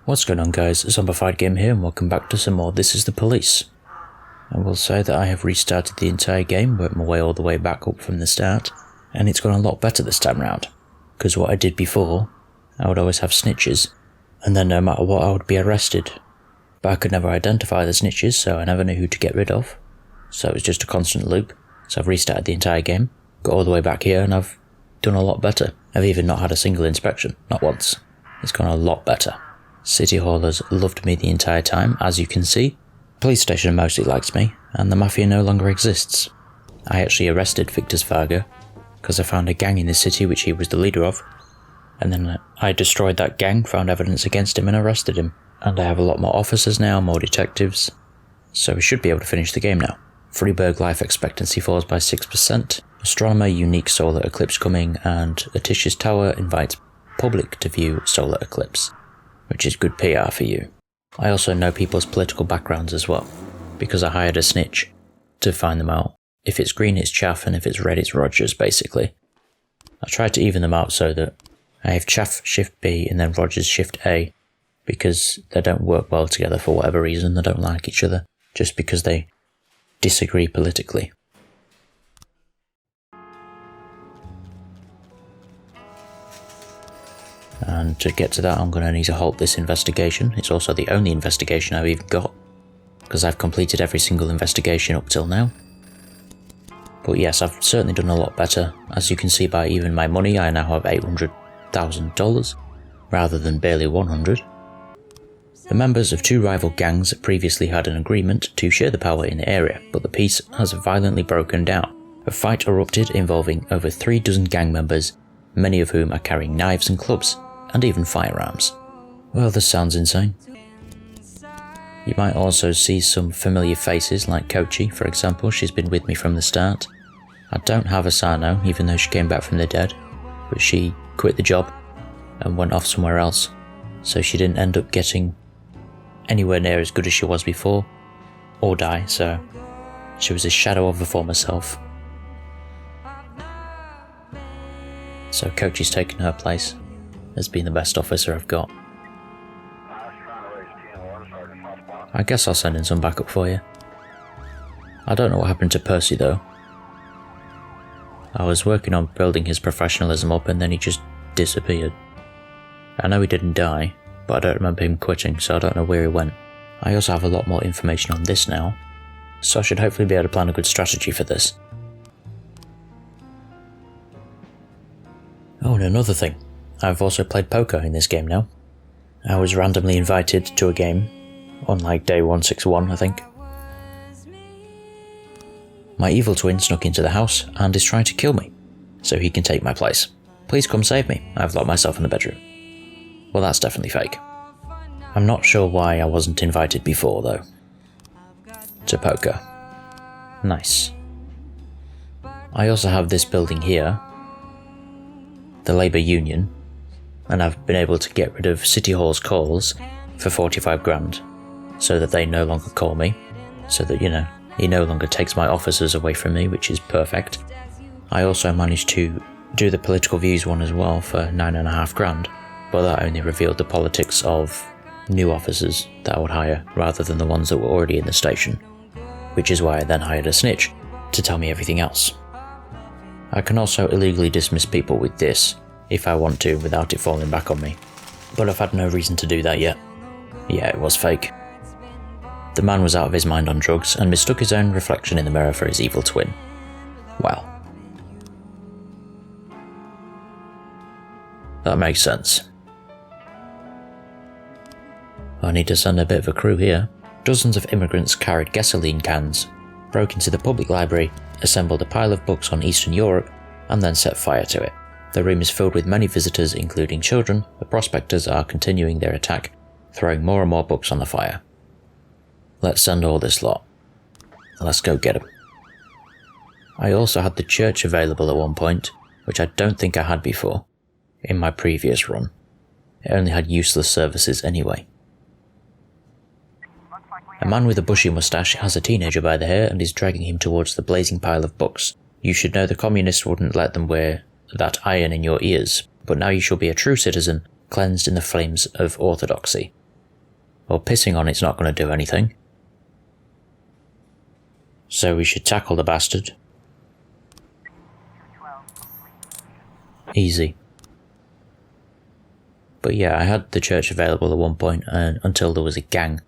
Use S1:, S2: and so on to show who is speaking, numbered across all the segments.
S1: What's going on guys, ZombifiedGamer here and welcome back to some more This Is the Police. I will say that I have restarted the entire game, worked my way all the way back up from the start, and it's gone a lot better this time round. Because what I did before, I would always have snitches, and then no matter what I would be arrested. But I could never identify the snitches, so I never knew who to get rid of. So it was just a constant loop. So I've restarted the entire game, got all the way back here, and I've done a lot better. I've even not had a single inspection, not once. It's gone a lot better. City Hall has loved me the entire time, as you can see. Police station mostly likes me, and the Mafia no longer exists. I actually arrested Victor Varga, because I found a gang in the city which he was the leader of, and then I destroyed that gang, found evidence against him and arrested him. And I have a lot more officers now, more detectives, so we should be able to finish the game now. Freeburg life expectancy falls by 6%, astronomer unique solar eclipse coming, and Atish's tower invites public to view solar eclipse, which is good PR for you. I also know people's political backgrounds as well, because I hired a snitch to find them out. If it's green it's Chaff and if it's red it's Rogers, basically. I tried to even them out so that I have Chaff shift B and then Rogers shift A, because they don't work well together for whatever reason. They don't like each other, just because they disagree politically. And to get to that, I'm going to need to halt this investigation. It's also the only investigation I've even got, because I've completed every single investigation up till now. But yes, I've certainly done a lot better. As you can see by even my money, I now have $800,000, rather than barely 100. The members of two rival gangs previously had an agreement to share the power in the area, but the peace has violently broken down. A fight erupted involving over 3 dozen gang members, many of whom are carrying knives and clubs, and even firearms. Well, this sounds insane. You might also see some familiar faces like Kochi, for example. She's been with me from the start. I don't have Asano, even though she came back from the dead, but she quit the job and went off somewhere else, so she didn't end up getting anywhere near as good as she was before, or die, so she was a shadow of her former self. So Kochi's taken her place as being the best officer I've got. I guess I'll send in some backup for you. I don't know what happened to Percy though. I was working on building his professionalism up and then he just disappeared. I know he didn't die, but I don't remember him quitting, so I don't know where he went. I also have a lot more information on this now, so I should hopefully be able to plan a good strategy for this. Oh, and another thing. I've also played poker in this game now. I was randomly invited to a game on like day 161, I think. My evil twin snuck into the house and is trying to kill me, so he can take my place. Please come save me, I've locked myself in the bedroom. Well, that's definitely fake. I'm not sure why I wasn't invited before though. To poker. Nice. I also have this building here, the Labour Union, and I've been able to get rid of City Hall's calls for 45 grand, so that they no longer call me, so that, you know, he no longer takes my officers away from me, which is perfect. I also managed to do the political views one as well for 9.5 grand, but that only revealed the politics of new officers that I would hire, rather than the ones that were already in the station, which is why I then hired a snitch to tell me everything else. I can also illegally dismiss people with this, if I want to, without it falling back on me. But I've had no reason to do that yet. Yeah, it was fake. The man was out of his mind on drugs and mistook his own reflection in the mirror for his evil twin. Wow. That makes sense. I need to send a bit of a crew here. Dozens of immigrants carried gasoline cans, broke into the public library, assembled a pile of books on Eastern Europe, and then set fire to it. The room is filled with many visitors, including children. The prospectors are continuing their attack, throwing more and more books on the fire. Let's send all this lot. Let's go get them. I also had the church available at one point, which I don't think I had before, in my previous run. It only had useless services anyway. A man with a bushy moustache has a teenager by the hair and is dragging him towards the blazing pile of books. You should know the communists wouldn't let them wear that iron in your ears, but now you shall be a true citizen, cleansed in the flames of orthodoxy. Well, pissing on it's not going to do anything. So we should tackle the bastard. Easy. But yeah, I had the church available at one point until there was a gang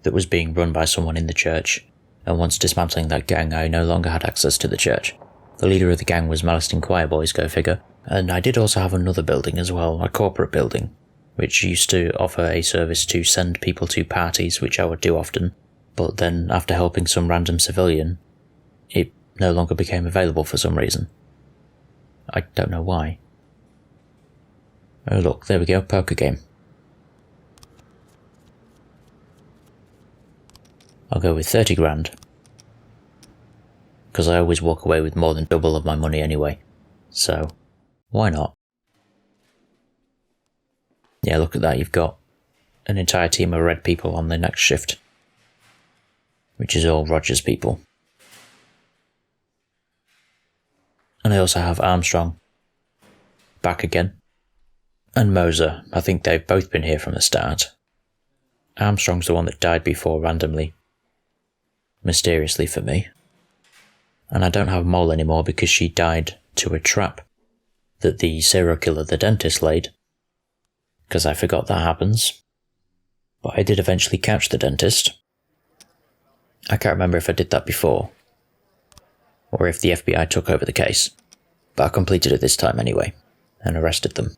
S1: that was being run by someone in the church, and once dismantling that gang I no longer had access to the church. The leader of the gang was molesting choir boys, go figure, and I did also have another building as well, a corporate building, which used to offer a service to send people to parties, which I would do often, but then after helping some random civilian, it no longer became available for some reason. I don't know why. Oh look, there we go, poker game. I'll go with 30 grand. Because I always walk away with more than double of my money anyway. So, why not? Yeah, look at that, you've got an entire team of red people on the next shift. Which is all Roger's people. And I also have Armstrong. Back again. And Moser, I think they've both been here from the start. Armstrong's the one that died before randomly. Mysteriously for me. And I don't have Mole anymore because she died to a trap that the serial killer, the dentist, laid. Because I forgot that happens. But I did eventually catch the dentist. I can't remember if I did that before. Or if the FBI took over the case. But I completed it this time anyway. And arrested them.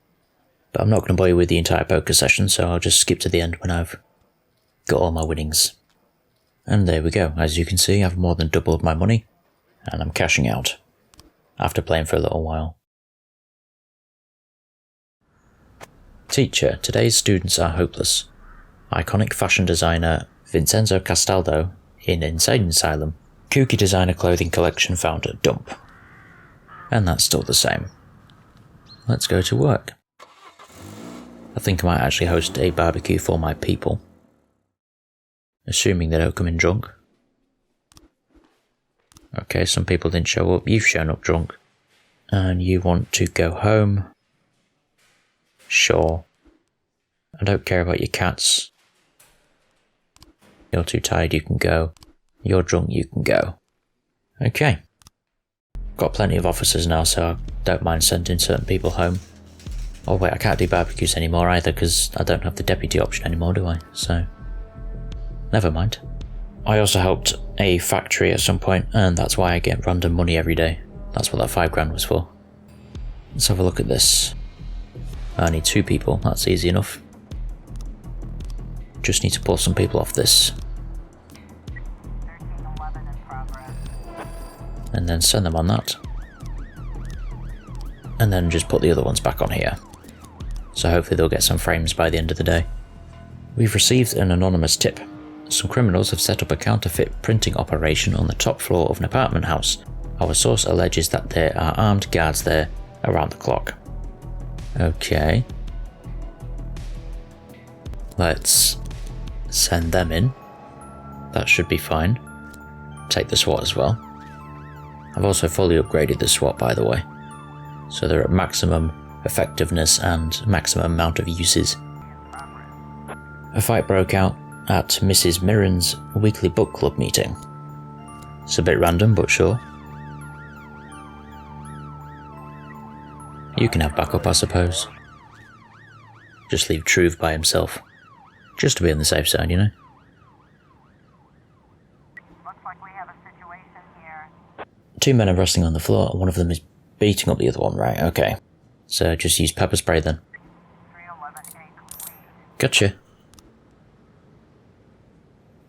S1: But I'm not going to bore you with the entire poker session, so I'll just skip to the end when I've got all my winnings. And there we go. As you can see, I have more than double of my money. And I'm cashing out. After playing for a little while. Teacher, today's students are hopeless. Iconic fashion designer Vincenzo Castaldo in Insane Asylum. Kooky designer clothing collection found at dump. And that's still the same. Let's go to work. I think I might actually host a barbecue for my people. Assuming they don't come in drunk. Okay, some people didn't show up. You've shown up drunk. And you want to go home. Sure. I don't care about your cats. You're too tired, you can go. You're drunk, you can go. Okay. Got plenty of officers now, so I don't mind sending certain people home. Oh wait, I can't do barbecues anymore either because I don't have the deputy option anymore, do I? So, never mind. I also helped a factory at some point, and that's why I get random money every day. That's what that 5 grand was for. Let's have a look at this. I need 2 people, that's easy enough. Just need to pull some people off this. And then send them on that. And then just put the other ones back on here. So hopefully they'll get some frames by the end of the day. We've received an anonymous tip. Some criminals have set up a counterfeit printing operation on the top floor of an apartment house. Our source alleges that there are armed guards there around the clock. Okay. Let's send them in. That should be fine. Take the SWAT as well. I've also fully upgraded the SWAT, by the way. So they're at maximum effectiveness and maximum amount of uses. A fight broke out at Mrs. Mirren's weekly book club meeting. It's a bit random, but sure. You can have backup, I suppose. Just leave Truve by himself. Just to be on the safe side, you know?
S2: Looks like we have a situation here.
S1: 2 men are wrestling on the floor, and one of them is beating up the other one, right? Okay. So just use pepper spray then.
S2: 311A complete.
S1: Gotcha.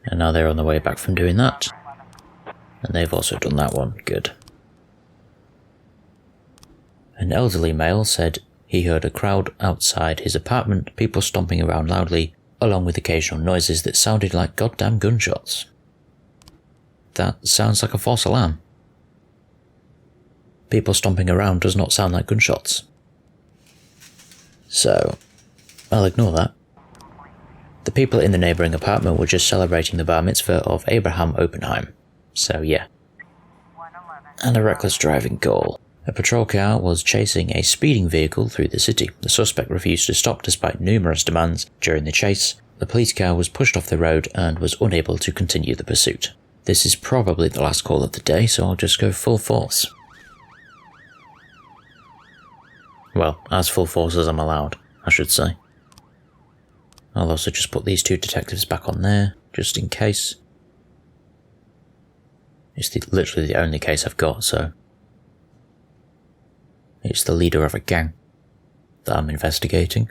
S1: And now they're on the way back from doing that. And they've also done that one. Good. An elderly male said he heard a crowd outside his apartment, people stomping around loudly, along with occasional noises that sounded like goddamn gunshots. That sounds like a false alarm. People stomping around does not sound like gunshots. So, I'll ignore that. The people in the neighbouring apartment were just celebrating the bar mitzvah of Abraham Oppenheim. So yeah.
S2: 111.
S1: And a reckless driving goal. A patrol car was chasing a speeding vehicle through the city. The suspect refused to stop despite numerous demands during the chase, The police car was pushed off the road and was unable to continue the pursuit. This is probably the last call of the day, so I'll just go full force. Well, as full force as I'm allowed, I should say. I'll also just put these 2 detectives back on there, just in case. It's literally the only case I've got, so... It's the leader of a gang that I'm investigating.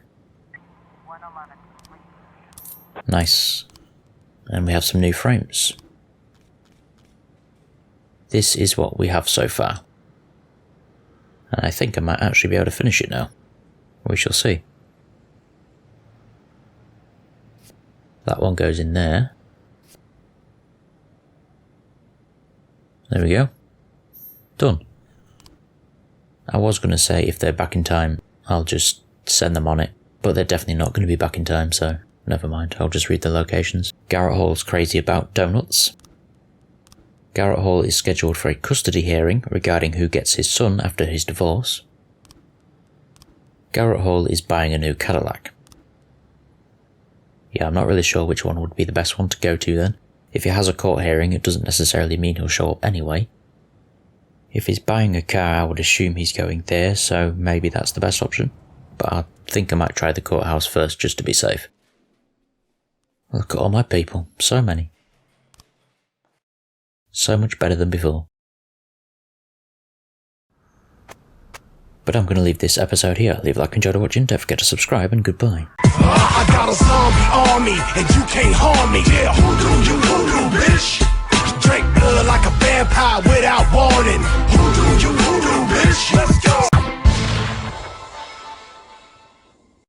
S2: 111 complete.
S1: Nice. And we have some new frames. This is what we have so far. And I think I might actually be able to finish it now. We shall see. That one goes in there. There we go. Done. I was going to say if they're back in time, I'll just send them on it. But they're definitely not going to be back in time, so never mind. I'll just read the locations. Garrett Hall's crazy about donuts. Garrett Hall is scheduled for a custody hearing regarding who gets his son after his divorce. Garrett Hall is buying a new Cadillac. Yeah, I'm not really sure which one would be the best one to go to then. If he has a court hearing, it doesn't necessarily mean he'll show up anyway. If he's buying a car, I would assume he's going there, so maybe that's the best option. But I think I might try the courthouse first just to be safe. Look at all my people, so many. So much better than before. But I'm going to leave this episode here. Leave a like and enjoy watching. Don't forget to subscribe and goodbye.
S3: I got a zombie army and you can't harm me. Yeah, who do you, bitch? Drink blood like a vampire without warning. Who do you, bitch? Let's go.